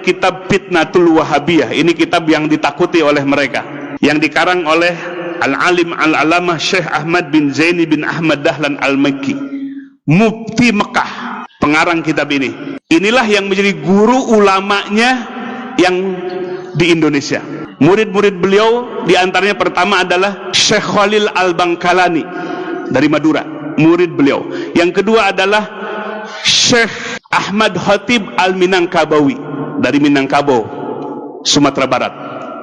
kitab Fitnatul Wahabiyah. Ini kitab yang ditakuti oleh mereka, yang dikarang oleh Al-Alim Al-Alamah Syekh Ahmad bin Zaini bin Ahmad Dahlan Al-Makki, Mufti Mekah, pengarang kitab ini. Inilah yang menjadi guru ulamanya yang di Indonesia. Murid-murid beliau diantaranya pertama adalah Syekh Khalil Al-Bangkalani dari Madura, murid beliau. Yang kedua adalah Syekh Ahmad Khatib Al-Minangkabawi dari Minangkabau, Sumatera Barat,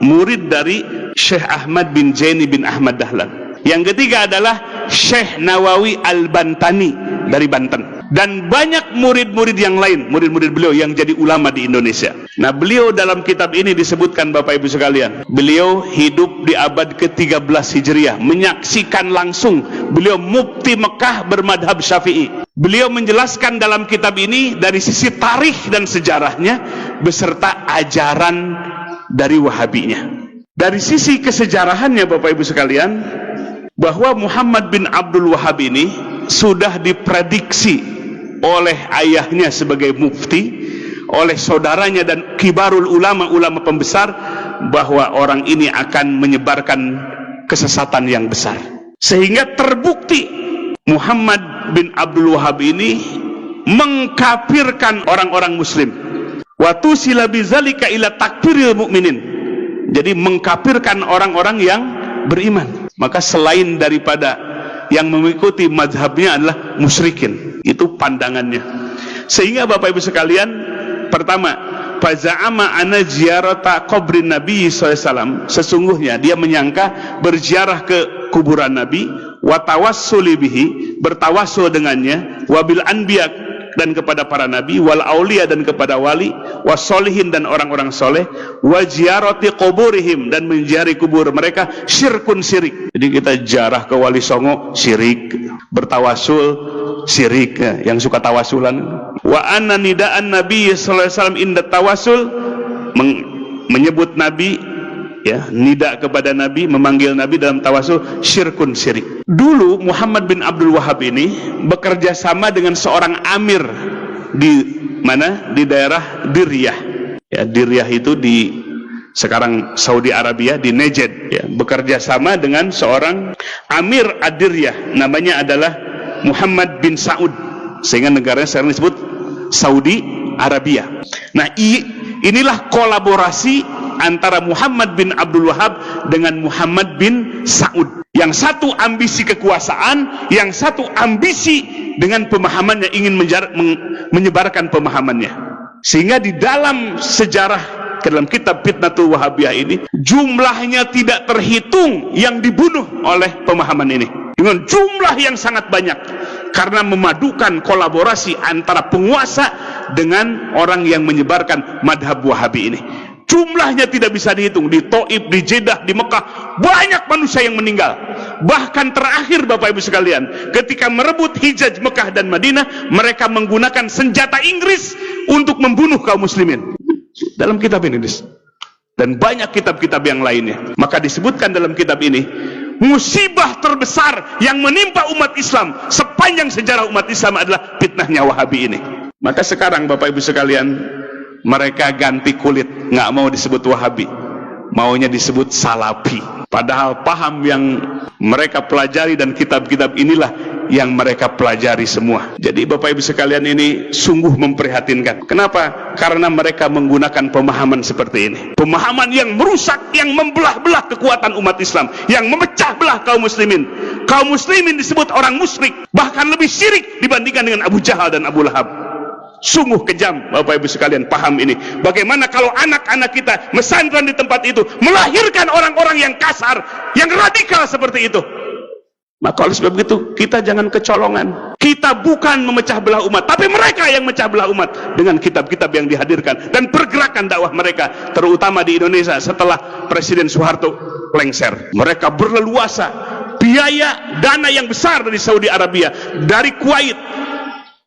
murid dari Syekh Ahmad bin Zaini bin Ahmad Dahlan. Yang ketiga adalah Syekh Nawawi Al-Bantani dari Banten. Dan banyak murid-murid yang lain, murid-murid beliau yang jadi ulama di Indonesia. Nah, beliau dalam kitab ini disebutkan, Bapak Ibu sekalian, beliau hidup di abad ke-13 Hijriah, menyaksikan langsung. Beliau mufti Mekah bermadhab Syafi'i. Beliau menjelaskan dalam kitab ini dari sisi tarikh dan sejarahnya beserta ajaran dari Wahabinya. Dari sisi kesejarahannya, Bapak Ibu sekalian, bahwa Muhammad bin Abdul Wahab ini sudah diprediksi oleh ayahnya sebagai mufti, oleh saudaranya dan kibarul ulama pembesar, bahwa orang ini akan menyebarkan kesesatan yang besar. Sehingga terbukti Muhammad bin Abdul Wahab ini mengkafirkan orang-orang muslim. Wa tusila bizalika ila takfiril mukminin. Jadi mengkafirkan orang-orang yang beriman. Maka selain daripada yang mengikuti mazhabnya adalah musyrikin, itu pandangannya. Sehingga Bapak Ibu sekalian, pertama, faza'ama ana ziyarata qabrin Nabi SAW, sesungguhnya dia menyangka berziarah ke kuburan Nabi, wa tawassuli bihi, bertawassul dengannya, wabil anbiya, dan kepada para nabi, wal aulia, dan kepada wali, wasolihin, dan orang-orang soleh, wajiyaroti kuburihim, dan menziarahi kubur mereka, syirkun syirik. Jadi kita ziarah ke Wali Songo syirik, bertawasul syirik, yang suka tawasulan. Wa anna nidaan Nabi sallallahu alaihi wasallam inda tawasul, menyebut Nabi, ya, nida kepada Nabi, memanggil Nabi dalam tawasul, syirkun syirik. Dulu Muhammad bin Abdul Wahab ini bekerja sama dengan seorang amir di mana? Di daerah Diryah. Ya, Diryah itu di sekarang Saudi Arabia, di Najd. Ya, bekerja sama dengan seorang amir Ad-Diryah, namanya adalah Muhammad bin Saud, sehingga negaranya sekarang disebut Saudi Arabia. Nah, inilah kolaborasi antara Muhammad bin Abdul Wahab dengan Muhammad bin Saud. Yang satu ambisi kekuasaan, yang satu ambisi dengan pemahamannya, ingin menyebarkan pemahamannya. Sehingga di dalam sejarah, ke dalam kitab Fitnatul Wahabiyah ini, jumlahnya tidak terhitung yang dibunuh oleh pemahaman ini, dengan jumlah yang sangat banyak, karena memadukan kolaborasi antara penguasa dengan orang yang menyebarkan madhab Wahabi ini. Jumlahnya tidak bisa dihitung. Di Taif, di Jeddah, di Mekah, banyak manusia yang meninggal. Bahkan terakhir, Bapak Ibu sekalian, ketika merebut Hijaz Mekah dan Madinah, mereka menggunakan senjata Inggris untuk membunuh kaum muslimin. Dalam kitab ini, dan banyak kitab-kitab yang lainnya. Maka disebutkan dalam kitab ini, musibah terbesar yang menimpa umat Islam sepanjang sejarah umat Islam adalah fitnahnya Wahabi ini. Maka sekarang, Bapak Ibu sekalian, mereka ganti kulit, nggak mau disebut Wahabi, maunya disebut Salafi. Padahal paham yang mereka pelajari dan kitab-kitab inilah yang mereka pelajari semua. Jadi Bapak Ibu sekalian, ini sungguh memprihatinkan. Kenapa? Karena mereka menggunakan pemahaman seperti ini, pemahaman yang merusak, yang membelah-belah kekuatan umat Islam, yang memecah belah kaum muslimin. Kaum muslimin disebut orang musyrik, bahkan lebih syirik dibandingkan dengan Abu Jahal dan Abu Lahab. Sungguh kejam, Bapak Ibu sekalian, paham ini. Bagaimana kalau anak-anak kita mesantren di tempat itu melahirkan orang-orang yang kasar, yang radikal seperti itu? Maka oleh sebab itu, kita jangan kecolongan. Kita bukan memecah belah umat, tapi mereka yang memecah belah umat dengan kitab-kitab yang dihadirkan dan pergerakan dakwah mereka, terutama di Indonesia setelah Presiden Soeharto lengser. Mereka berleluasa, biaya dana yang besar dari Saudi Arabia, dari Kuwait,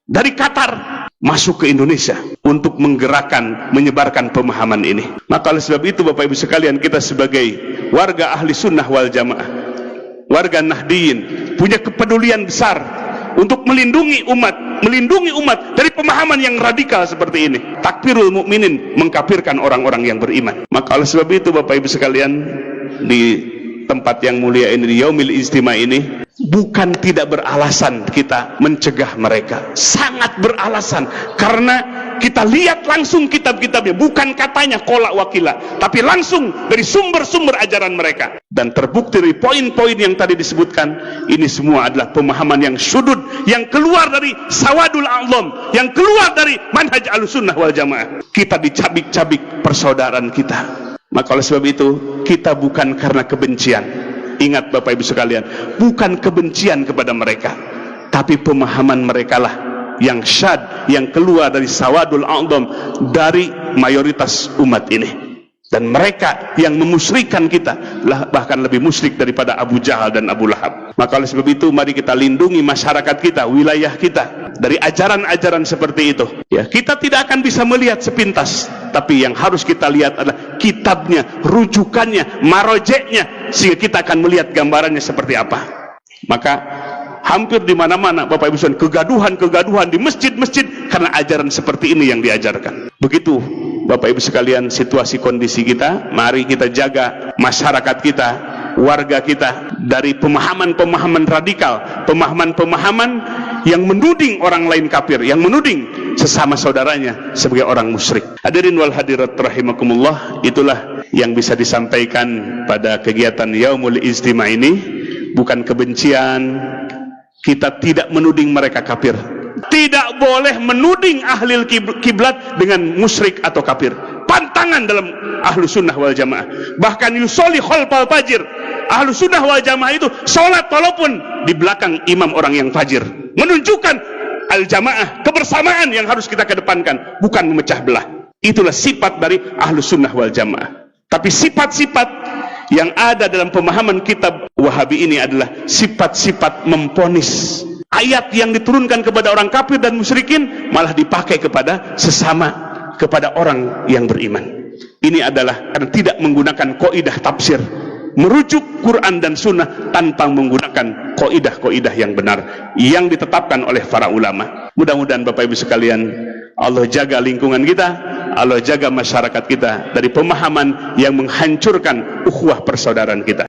dari Qatar, masuk ke Indonesia untuk menggerakkan, menyebarkan pemahaman ini. Maka oleh sebab itu, Bapak Ibu sekalian, kita sebagai warga ahli sunnah wal jamaah, warga Nahdiyin, punya kepedulian besar untuk melindungi umat melindungi umat dari pemahaman yang radikal seperti ini. Takfirul mukminin, mengkafirkan orang-orang yang beriman. Maka oleh sebab itu Bapak Ibu sekalian, di tempat yang mulia ini, di Yaumil Ijtima ini, bukan tidak beralasan kita mencegah mereka, sangat beralasan, karena kita lihat langsung kitab-kitabnya, bukan katanya kolak wakila, tapi langsung dari sumber-sumber ajaran mereka. Dan terbukti dari poin-poin yang tadi disebutkan, ini semua adalah pemahaman yang sudut, yang keluar dari sawadul a'zam, yang keluar dari manhaj Ahlussunnah wal Jamaah. Kita dicabik-cabik persaudaraan kita. Maka oleh sebab itu, kita bukan karena kebencian. Ingat Bapak Ibu sekalian, bukan kebencian kepada mereka, tapi pemahaman mereka lah yang syad, yang keluar dari sawadul a'zam, dari mayoritas umat ini. Dan mereka yang memusyrikan kita lah, bahkan lebih musyrik daripada Abu Jahal dan Abu Lahab. Maka oleh sebab itu, mari kita lindungi masyarakat kita, wilayah kita, dari ajaran-ajaran seperti itu. Ya, kita tidak akan bisa melihat sepintas, tapi yang harus kita lihat adalah kitabnya, rujukannya, marojeknya, sehingga kita akan melihat gambarannya seperti apa. Maka hampir di mana-mana Bapak Ibu sekalian, kegaduhan di masjid-masjid karena ajaran seperti ini yang diajarkan. Begitu Bapak Ibu sekalian situasi kondisi kita. Mari kita jaga masyarakat kita, warga kita dari pemahaman-pemahaman radikal, pemahaman-pemahaman yang menuding orang lain kafir, yang menuding sesama saudaranya sebagai orang musyrik. Hadirin wal hadirat rahimakumullah, itulah yang bisa disampaikan pada kegiatan Yaumul Ijtima ini. Bukan kebencian, kita tidak menuding mereka kafir. Tidak boleh menuding ahli kiblat dengan musyrik atau kafir. Pantangan dalam Ahlussunnah wal Jamaah. Bahkan yusolli khalfal fajir. Ahlussunnah wal Jamaah itu sholat walaupun di belakang imam orang yang fajir. Menunjukkan al-jamaah, kebersamaan yang harus kita kedepankan, bukan memecah belah. Itulah sifat dari Ahlussunnah wal Jamaah. Tapi sifat-sifat yang ada dalam pemahaman kitab Wahabi ini adalah sifat-sifat memponis. Ayat yang diturunkan kepada orang kafir dan musyrikin malah dipakai kepada sesama, kepada orang yang beriman. Ini adalah karena tidak menggunakan kaidah tafsir, merujuk Quran dan Sunnah tanpa menggunakan kaidah-kaidah yang benar yang ditetapkan oleh para ulama. Mudah-mudahan Bapak Ibu sekalian, Allah jaga lingkungan kita, Allah jaga masyarakat kita dari pemahaman yang menghancurkan ukhuwah persaudaraan kita.